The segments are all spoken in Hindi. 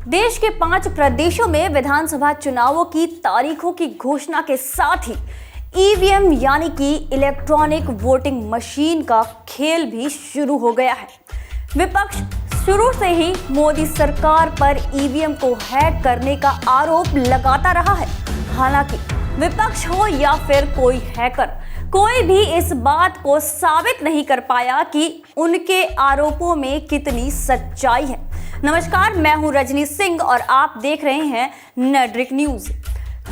देश के 5 प्रदेशों में विधानसभा चुनावों की तारीखों की घोषणा के साथ ही ईवीएम यानी कि इलेक्ट्रॉनिक वोटिंग मशीन का खेल भी शुरू हो गया है। विपक्ष शुरू से ही मोदी सरकार पर ईवीएम को हैक करने का आरोप लगाता रहा है। हालांकि विपक्ष हो या फिर कोई हैकर, कोई भी इस बात को साबित नहीं कर पाया कि उनके आरोपों में कितनी सच्चाई है। नमस्कार, मैं हूं रजनी सिंह और आप देख रहे हैं नेडरिक न्यूज।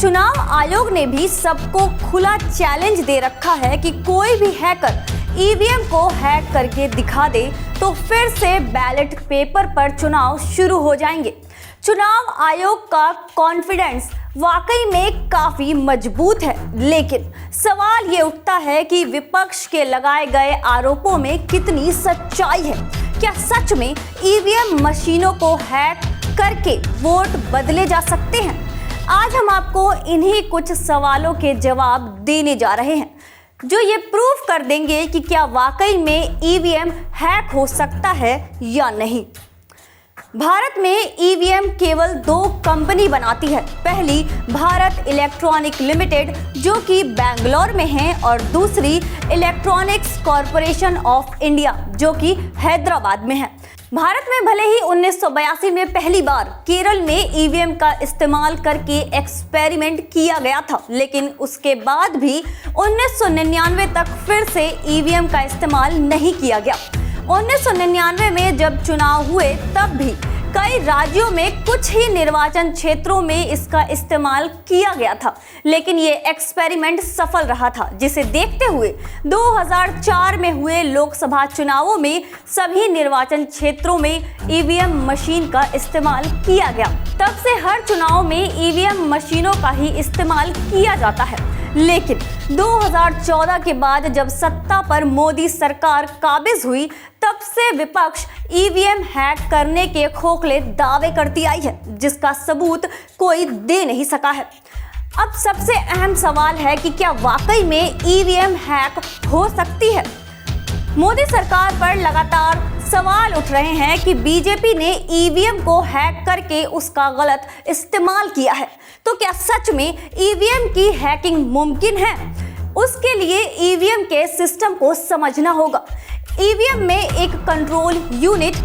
चुनाव आयोग ने भी सबको खुला चैलेंज दे रखा है कि कोई भी हैकर ईवीएम को हैक करके दिखा दे तो फिर से बैलेट पेपर पर चुनाव शुरू हो जाएंगे। चुनाव आयोग का कॉन्फिडेंस वाकई में काफी मजबूत है, लेकिन सवाल ये उठता है कि विपक्ष के लगाए गए आरोपों में कितनी सच्चाई है। क्या सच में ईवीएम मशीनों को हैक करके वोट बदले जा सकते हैं? आज हम आपको इन्हीं कुछ सवालों के जवाब देने जा रहे हैं, जो ये प्रूव कर देंगे कि क्या वाकई में ईवीएम हैक हो सकता है या नहीं। भारत में ईवीएम केवल 2 कंपनी बनाती है। पहली भारत इलेक्ट्रॉनिक लिमिटेड, जो कि बैंगलोर में है, और दूसरी इलेक्ट्रॉनिक्स कॉरपोरेशन ऑफ इंडिया, जो कि हैदराबाद में है। भारत में भले ही 1982 में पहली बार केरल में ईवीएम का इस्तेमाल करके एक्सपेरिमेंट किया गया था, लेकिन उसके बाद भी 1999 तक फिर से ईवीएम का इस्तेमाल नहीं किया गया। 1999 में जब चुनाव हुए तब भी कई राज्यों में कुछ ही निर्वाचन क्षेत्रों में इसका इस्तेमाल किया गया था, लेकिन ये एक्सपेरिमेंट सफल रहा था, जिसे देखते हुए 2004 में हुए लोकसभा चुनावों में सभी निर्वाचन क्षेत्रों में ईवीएम मशीन का इस्तेमाल किया गया। तब से हर चुनाव में ईवीएम मशीनों का ही इस्तेमाल किया जाता है। लेकिन 2014 के बाद जब सत्ता पर मोदी सरकार काबिज हुई, तब से विपक्ष ईवीएम हैक करने के खोखले दावे करती आई है, जिसका सबूत कोई दे नहीं सका है। अब सबसे अहम सवाल है कि क्या वाकई में ईवीएम हैक हो सकती है? मोदी सरकार पर लगातार सवाल उठ रहे हैं कि बीजेपी ने ईवीएम को हैक करके उसका गलत इस्तेमाल किया है। तो क्या सच में ईवीएम की हैकिंग मुमकिन है? उसके लिए ईवीएम के सिस्टम को समझना होगा। ईवीएम में एक कंट्रोल यूनिट,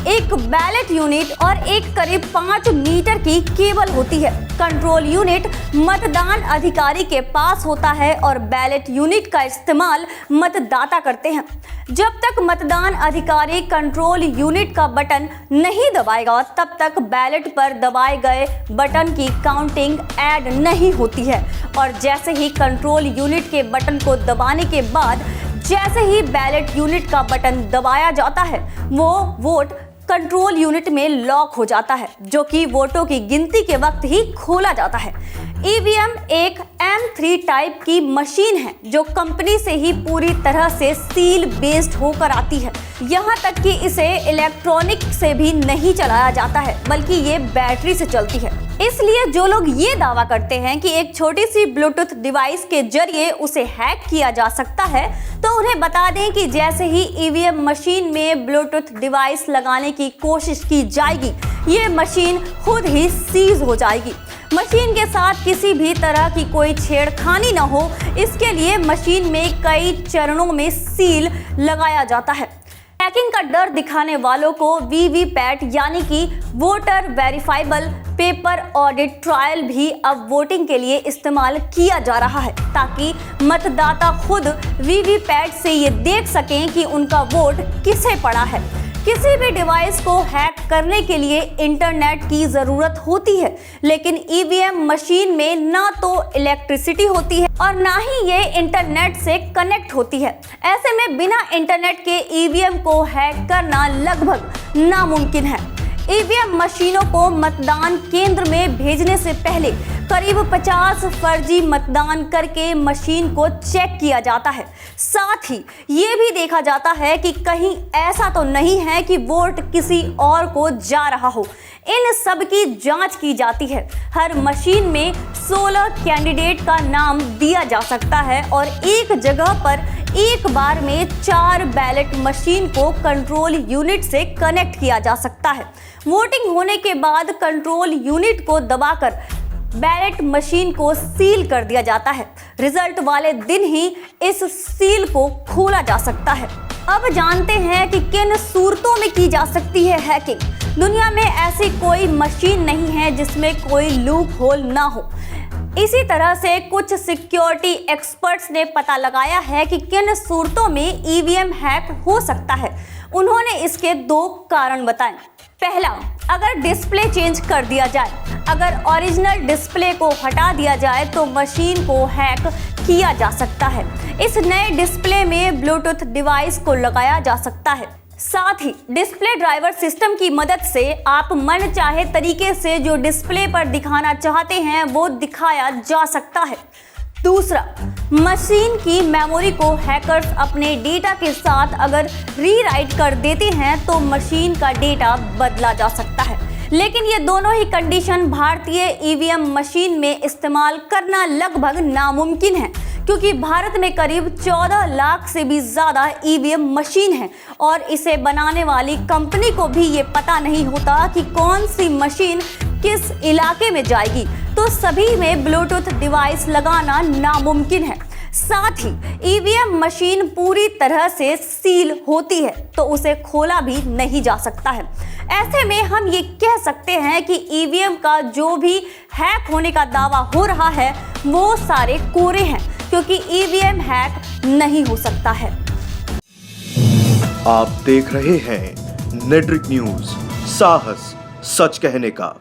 एक बैलेट यूनिट और एक करीब 5 मीटर की केबल होती है। कंट्रोल यूनिट मतदान अधिकारी के पास होता है और बैलेट यूनिट का इस्तेमाल मतदाता करते हैं। जब तक मतदान अधिकारी कंट्रोल यूनिट का बटन नहीं दबाएगा, तब तक बैलेट पर दबाए गए बटन की काउंटिंग ऐड नहीं होती है, और जैसे ही कंट्रोल यूनिट के बटन को दबाने के बाद जैसे ही बैलेट यूनिट का बटन दबाया जाता है, वो वोट कंट्रोल यूनिट में लॉक हो जाता है, जो कि वोटों की गिनती के वक्त ही खोला जाता है। ईवीएम एक M3 टाइप की मशीन है, जो कंपनी से ही पूरी तरह से सील बेस्ड होकर आती है। यहाँ तक कि इसे इलेक्ट्रॉनिक से भी नहीं चलाया जाता है, बल्कि ये बैटरी से चलती है। इसलिए जो लोग ये दावा करते हैं कि एक छोटी सी ब्लूटूथ डिवाइस के जरिए उसे हैक किया जा सकता है, तो उन्हें बता दें कि जैसे ही ईवीएम मशीन में ब्लूटूथ डिवाइस लगाने की कोशिश की जाएगी, ये मशीन खुद ही सीज हो जाएगी। मशीन के साथ किसी भी तरह की कोई छेड़खानी न हो, इसके लिए मशीन में कई चरणों में सील लगाया जाता है। हैकिंग का डर दिखाने वालों को वीवीपैट यानी कि voter verifiable paper audit trial भी अब वोटिंग के लिए इस्तेमाल किया जा रहा है, ताकि मतदाता खुद वीवीपैट से ये देख सकें कि उनका वोट किसे पड़ा है। किसी भी डिवाइस को हैक करने के लिए इंटरनेट की जरूरत होती है, लेकिन ईवीएम मशीन में ना तो इलेक्ट्रिसिटी होती है और ना ही ये इंटरनेट से कनेक्ट होती है। ऐसे में बिना इंटरनेट के ईवीएम को हैक करना लगभग नामुमकिन है। ईवीएम मशीनों को मतदान केंद्र में भेजने से पहले करीब 50 फर्जी मतदान करके मशीन को चेक किया जाता है। साथ ही ये भी देखा जाता है कि कहीं ऐसा तो नहीं है कि वोट किसी और को जा रहा हो। इन सब की जांच की जाती है। हर मशीन में 16 कैंडिडेट का नाम दिया जा सकता है और एक जगह पर एक बार में 4 बैलेट मशीन को कंट्रोल यूनिट से कनेक्ट किया जा सकता है। वोटिंग होने के बाद कंट्रोल यूनिट को दबाकर बैलेट मशीन को सील कर दिया जाता है। रिजल्ट वाले दिन ही इस सील को खोला जा सकता है। अब जानते हैं कि किन सूरतों में की जा सकती है हैकिंग। दुनिया में ऐसी कोई मशीन नहीं है जिसमें कोई लूप होल ना हो। इसी तरह से कुछ सिक्योरिटी एक्सपर्ट्स ने पता लगाया है कि किन सूरतों में ईवीएम हैक हो सकता है। उन्होंने इसके 2 कारण बताए। पहला, अगर डिस्प्ले चेंज कर दिया जाए। अगर ओरिजिनल डिस्प्ले को हटा दिया जाए तो मशीन को हैक किया जा सकता है। इस नए डिस्प्ले में ब्लूटूथ डिवाइस को लगाया जा सकता है। साथ ही डिस्प्ले ड्राइवर सिस्टम की मदद से आप मन चाहे तरीके से जो डिस्प्ले पर दिखाना चाहते हैं वो दिखाया जा सकता है। दूसरा, मशीन की मेमोरी को हैकर्स अपने डेटा के साथ अगर रीराइट कर देते हैं तो मशीन का डेटा बदला जा सकता है। लेकिन ये दोनों ही कंडीशन भारतीय ईवीएम मशीन में इस्तेमाल करना लगभग नामुमकिन है, क्योंकि भारत में करीब 14 लाख से भी ज़्यादा ईवीएम मशीन है और इसे बनाने वाली कंपनी को भी ये पता नहीं होता कि कौन सी मशीन किस इलाके में जाएगी, तो सभी में ब्लूटूथ डिवाइस लगाना नामुमकिन है। साथ ही ईवीएम मशीन पूरी तरह से सील होती है तो उसे खोला भी नहीं जा सकता है। ऐसे में हम ये कह सकते हैं कि ईवीएम का जो भी हैक होने का दावा हो रहा है वो सारे कोरे हैं, क्योंकि ईवीएम हैक नहीं हो सकता है। आप देख रहे हैं नेट्रिक न्यूज, साहस सच कहने का।